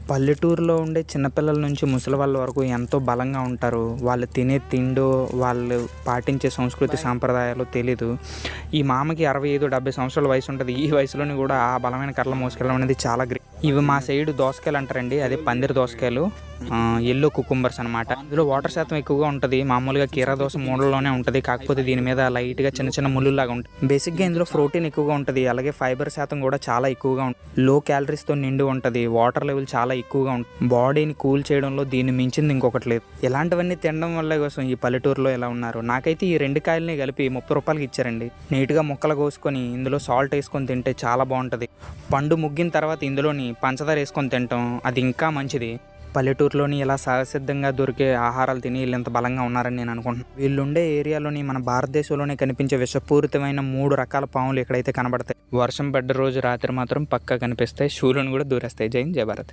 పల్లెటూరులో ఉండే చిన్నపిల్లల నుంచి ముసలి వాళ్ళ వరకు ఎంతో బలంగా ఉంటారు. వాళ్ళు తినే తిండో, వాళ్ళు పాటించే సంస్కృతి సాంప్రదాయాలు తెలీదు. ఈ మామకి 65, 70 సంవత్సరాల వయసు ఉంటుంది. ఈ వయసులోని కూడా ఆ బలమైన కర్రలు మోసుకెళ్ళడం అనేది చాలా గ్రేట్. ఇవి మా సైడు దోసకాయలు అంటారండి. అదే పందిరి దోసకాయలు, ఎల్లో కుకుంబర్స్ అనమాట. ఇందులో వాటర్ శాతం ఎక్కువగా ఉంటుంది. మామూలుగా కీరా దోస మూలలోనే ఉంటుంది, కాకపోతే దీని మీద లైట్గా చిన్న చిన్న ముళ్ళులాగా ఉంటుంది. బేసిక్గా ఇందులో ప్రోటీన్ ఎక్కువగా ఉంటుంది, అలాగే ఫైబర్ శాతం కూడా చాలా ఎక్కువగా ఉంటుంది. లో క్యాలరీస్తో నిండి ఉంటుంది. వాటర్ లెవెల్ చాలా ఎక్కువగా ఉంటుంది. బాడీని కూల్ చేయడంలో దీన్ని మించింది ఇంకొకటి లేదు. ఇలాంటివన్నీ తినడం వల్ల కోసం ఈ పల్లెటూరులో ఎలా ఉన్నారు. నాకైతే ఈ 2 కాయలని కలిపి 30 రూపాయలకి ఇచ్చారండి. నీట్గా ముక్కలు కోసుకొని ఇందులో సాల్ట్ వేసుకొని తింటే చాలా బాగుంటుంది. పండు ముగ్గిన తర్వాత ఇందులోని పంచదార వేసుకొని తింటాం, అది ఇంకా మంచిది. పల్లెటూరులోని ఇలా సహజసిద్ధంగా దొరికే ఆహారాలు తిని వీళ్ళు ఇంత బలంగా ఉన్నారని నేను అనుకుంటున్నాను. వీళ్ళుండే ఏరియాలోని మన భారతదేశంలోనే కనిపించే విషపూరితమైన 3 రకాల పాములు ఎక్కడైతే కనబడతాయి. వర్షం పడ్డ రోజు రాత్రి మాత్రం పక్కా కనిపిస్తాయి. షూలను కూడా దూరేస్తాయి. జై హింద్, జై భారత్.